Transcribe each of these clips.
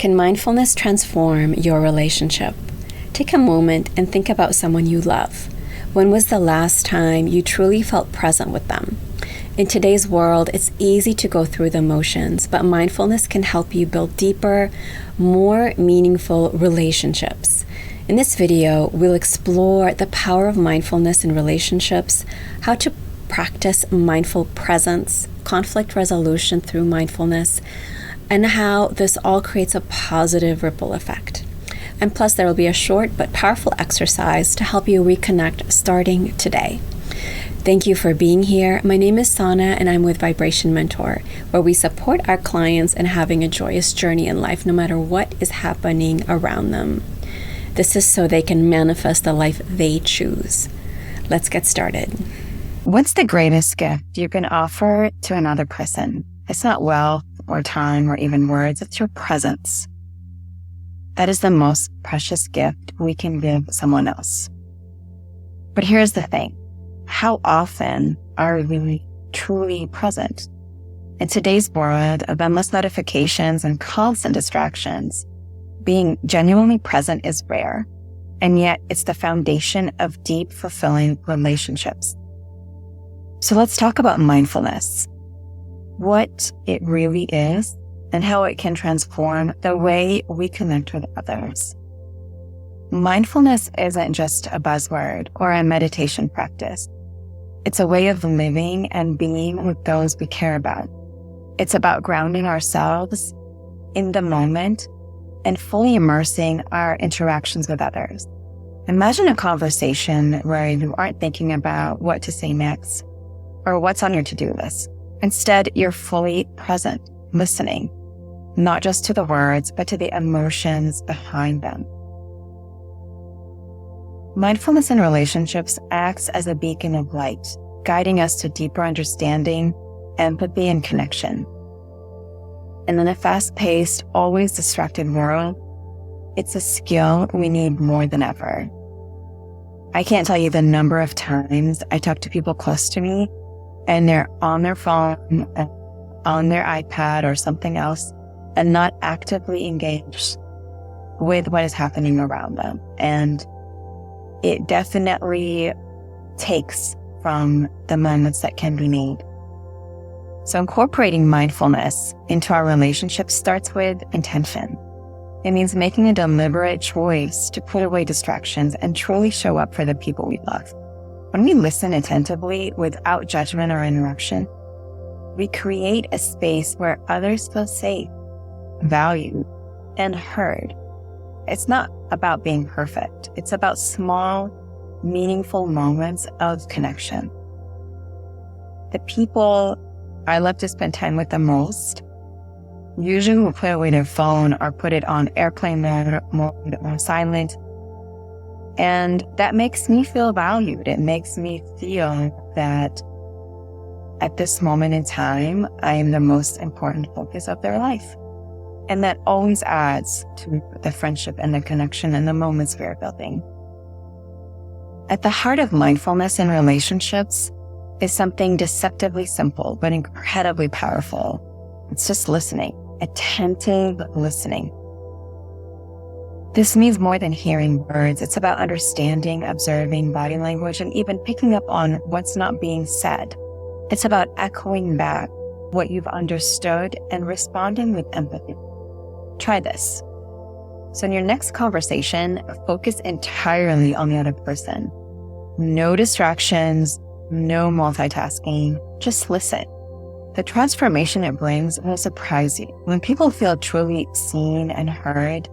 Can mindfulness transform your relationship? Take a moment and think about someone you love. When was the last time you truly felt present with them? In today's world, it's easy to go through the motions, but mindfulness can help you build deeper, more meaningful relationships. In this video, we'll explore the power of mindfulness in relationships, how to practice mindful presence, conflict resolution through mindfulness, and how this all creates a positive ripple effect. And plus, there will be a short but powerful exercise to help you reconnect starting today. Thank you for being here. My name is Sana, and I'm with Vibration Mentor, where we support our clients in having a joyous journey in life, no matter what is happening around them. This is so they can manifest the life they choose. Let's get started. What's the greatest gift you can offer to another person? It's not wealth or time or even words. It's your presence. That is the most precious gift we can give someone else. But here's the thing. How often are we truly present? In today's world of endless notifications and constant distractions, being genuinely present is rare, and yet it's the foundation of deep, fulfilling relationships. So let's talk about mindfulness, what it really is, and how it can transform the way we connect with others. Mindfulness isn't just a buzzword or a meditation practice. It's a way of living and being with those we care about. It's about grounding ourselves in the moment and fully immersing our interactions with others. Imagine a conversation where you aren't thinking about what to say next or what's on your to-do list. Instead, you're fully present, listening, not just to the words, but to the emotions behind them. Mindfulness in relationships acts as a beacon of light, guiding us to deeper understanding, empathy, and connection. And in a fast-paced, always distracted world, it's a skill we need more than ever. I can't tell you the number of times I talk to people close to me and they're on their phone, on their iPad or something else, and not actively engaged with what is happening around them. And it definitely takes from the moments that can be made. So incorporating mindfulness into our relationships starts with intention. It means making a deliberate choice to put away distractions and truly show up for the people we love. When we listen attentively without judgment or interruption, we create a space where others feel safe, valued, and heard. It's not about being perfect. It's about small, meaningful moments of connection. The people I love to spend time with the most usually will put away their phone or put it on airplane mode or silent. And that makes me feel valued. It makes me feel that at this moment in time, I am the most important focus of their life. And that always adds to the friendship and the connection and the moments we are building. At the heart of mindfulness in relationships is something deceptively simple, but incredibly powerful. It's just listening, attentive listening. This means more than hearing words. It's about understanding, observing body language, and even picking up on what's not being said. It's about echoing back what you've understood and responding with empathy. Try this. So in your next conversation, focus entirely on the other person. No distractions, no multitasking, just listen. The transformation it brings will surprise you. When people feel truly seen and heard,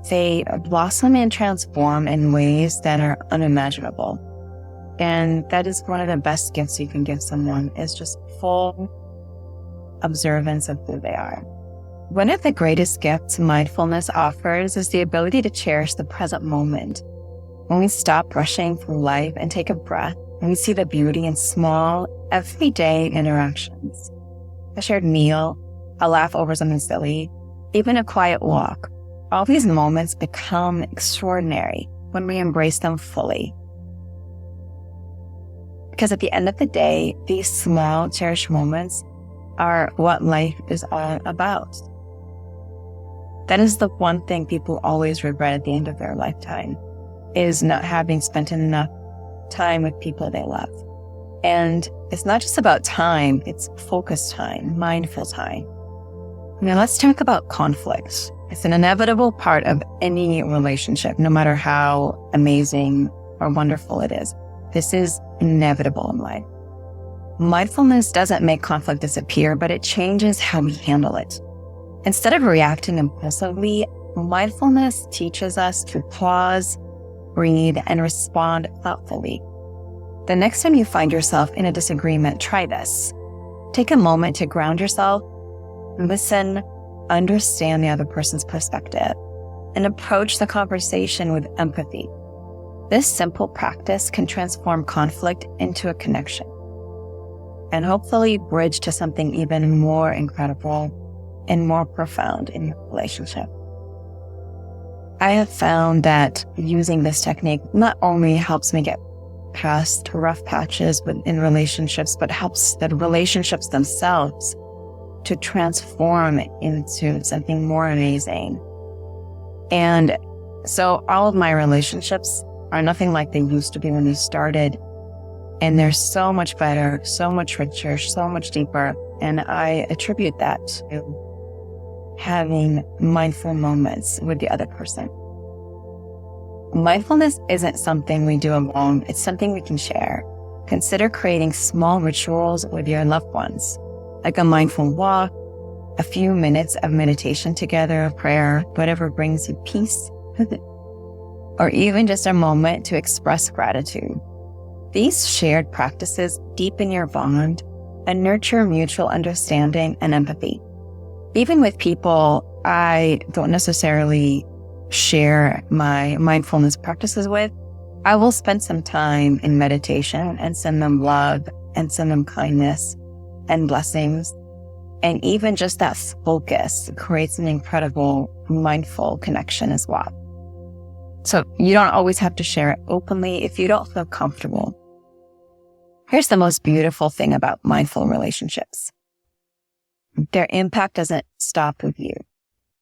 they blossom and transform in ways that are unimaginable. And that is one of the best gifts you can give someone, is just full observance of who they are. One of the greatest gifts mindfulness offers is the ability to cherish the present moment. When we stop rushing through life and take a breath, and we see the beauty in small, everyday interactions. A shared meal, a laugh over something silly, even a quiet walk. All these moments become extraordinary when we embrace them fully. Because at the end of the day, these small, cherished moments are what life is all about. That is the one thing people always regret at the end of their lifetime, is not having spent enough time with people they love. And it's not just about time, it's focused time, mindful time. Now let's talk about conflict. It's an inevitable part of any relationship, no matter how amazing or wonderful it is. This is inevitable in life. Mindfulness doesn't make conflict disappear, but it changes how we handle it. Instead of reacting impulsively, mindfulness teaches us to pause, breathe, and respond thoughtfully. The next time you find yourself in a disagreement, try this. Take a moment to ground yourself, listen, understand the other person's perspective, and approach the conversation with empathy. This simple practice can transform conflict into a connection and hopefully bridge to something even more incredible and more profound in your relationship. I have found that using this technique not only helps me get past rough patches in relationships, but helps the relationships themselves to transform into something more amazing. And so all of my relationships are nothing like they used to be when they started. And they're so much better, so much richer, so much deeper. And I attribute that to having mindful moments with the other person. Mindfulness isn't something we do alone. It's something we can share. Consider creating small rituals with your loved ones, like a mindful walk, a few minutes of meditation together, a prayer, whatever brings you peace, or even just a moment to express gratitude. These shared practices deepen your bond and nurture mutual understanding and empathy. Even with people I don't necessarily share my mindfulness practices with, I will spend some time in meditation and send them love and send them kindness and blessings. And even just that focus creates an incredible mindful connection as well. So you don't always have to share it openly if you don't feel comfortable. Here's the most beautiful thing about mindful relationships. Their impact doesn't stop with you.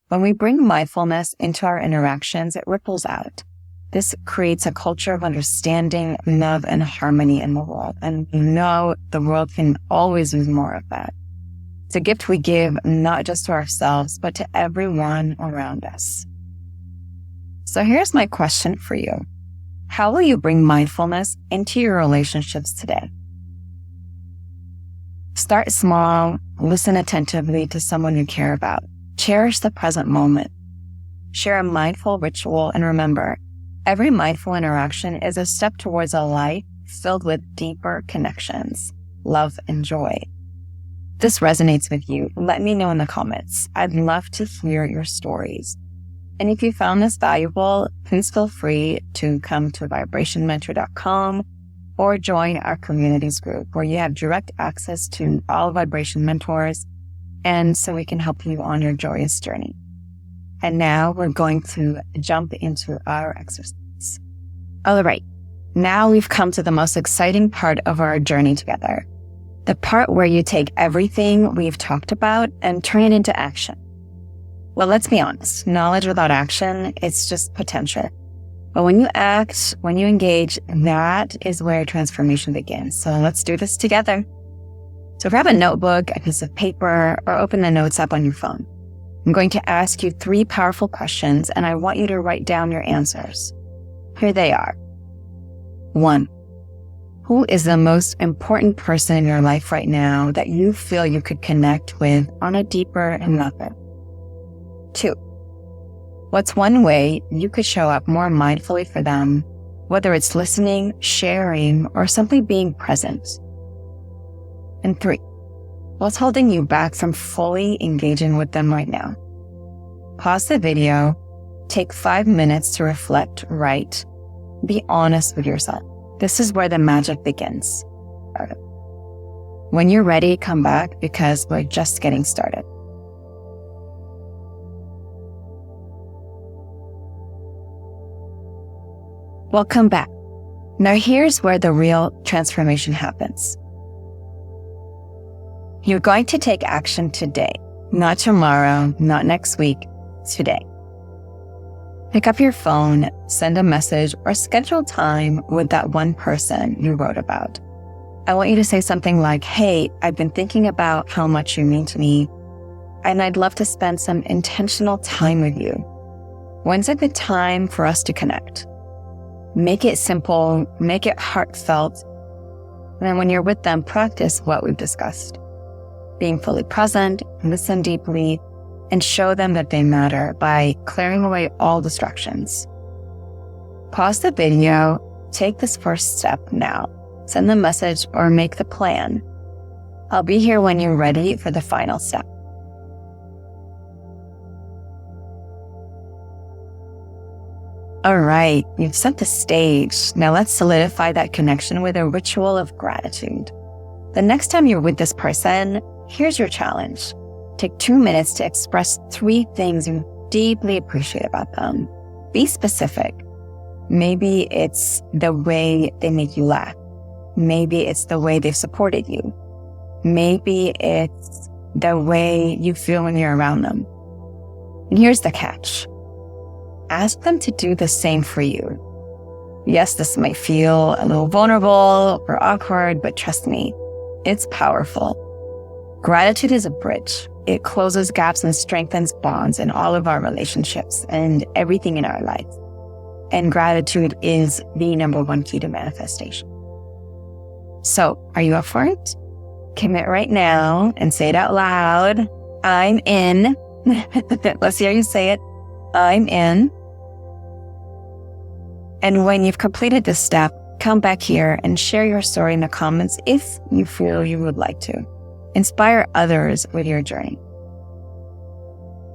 When we bring mindfulness into our interactions, it ripples out. This creates a culture of understanding, love, and harmony in the world. And we know the world can always use more of that. It's a gift we give not just to ourselves, but to everyone around us. So here's my question for you. How will you bring mindfulness into your relationships today? Start small, listen attentively to someone you care about. Cherish the present moment. Share a mindful ritual, and remember, every mindful interaction is a step towards a life filled with deeper connections, love, and joy. If this resonates with you, let me know in the comments. I'd love to hear your stories. And if you found this valuable, please feel free to come to vibrationmentor.com or join our communities group where you have direct access to all vibration mentors, and so we can help you on your joyous journey. And now we're going to jump into our exercise. All right, now we've come to the most exciting part of our journey together, the part where you take everything we've talked about and turn it into action. Well, let's be honest, knowledge without action, it's just potential. But when you act, when you engage, that is where transformation begins. So let's do this together. So grab a notebook, a piece of paper, or open the notes app on your phone. I'm going to ask you 3 powerful questions, and I want you to write down your answers. Here they are. 1. Who is the most important person in your life right now that you feel you could connect with on a deeper level? 2. What's one way you could show up more mindfully for them, whether it's listening, sharing, or simply being present? And 3. What's holding you back from fully engaging with them right now? Pause the video, take 5 minutes to reflect, write, be honest with yourself. This is where the magic begins. When you're ready, come back because we're just getting started. Welcome back. Now here's where the real transformation happens. You're going to take action today, not tomorrow, not next week, today. Pick up your phone, send a message, or schedule time with that one person you wrote about. I want you to say something like, "Hey, I've been thinking about how much you mean to me, and I'd love to spend some intentional time with you. When's a good time for us to connect?" Make it simple, make it heartfelt, and then when you're with them, practice what we've discussed. Being fully present, listen deeply, and show them that they matter by clearing away all distractions. Pause the video, take this first step now, send the message or make the plan. I'll be here when you're ready for the final step. All right, you've set the stage. Now let's solidify that connection with a ritual of gratitude. The next time you're with this person, here's your challenge. Take 2 minutes to express 3 things you deeply appreciate about them. Be specific. Maybe it's the way they make you laugh. Maybe it's the way they've supported you. Maybe it's the way you feel when you're around them. And here's the catch. Ask them to do the same for you. Yes, this might feel a little vulnerable or awkward, but trust me, it's powerful. Gratitude is a bridge. It closes gaps and strengthens bonds in all of our relationships and everything in our life. And gratitude is the number 1 key to manifestation. So, are you up for it? Commit right now and say it out loud. I'm in. Let's hear you say it. I'm in. And when you've completed this step, come back here and share your story in the comments if you feel you would like to. Inspire others with your journey.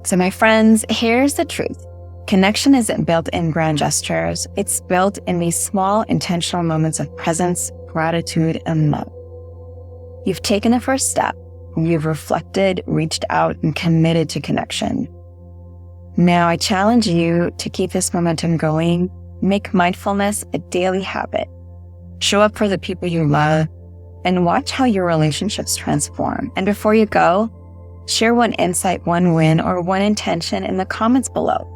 So my friends, here's the truth. Connection isn't built in grand gestures. It's built in these small, intentional moments of presence, gratitude, and love. You've taken the first step. You've reflected, reached out, and committed to connection. Now I challenge you to keep this momentum going. Make mindfulness a daily habit. Show up for the people you love and watch how your relationships transform. And before you go, share one insight, one win, or one intention in the comments below.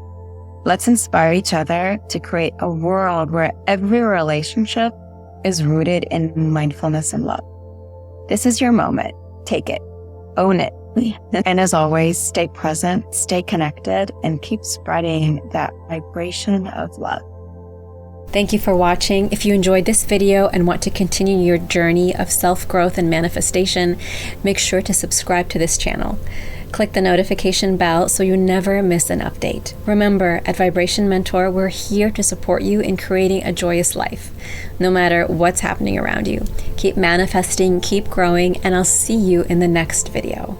Let's inspire each other to create a world where every relationship is rooted in mindfulness and love. This is your moment. Take it. Own it. And as always, stay present, stay connected, and keep spreading that vibration of love. Thank you for watching. If you enjoyed this video and want to continue your journey of self-growth and manifestation, make sure to subscribe to this channel. Click the notification bell so you never miss an update. Remember, at Vibration Mentor, we're here to support you in creating a joyous life, no matter what's happening around you. Keep manifesting, keep growing, and I'll see you in the next video.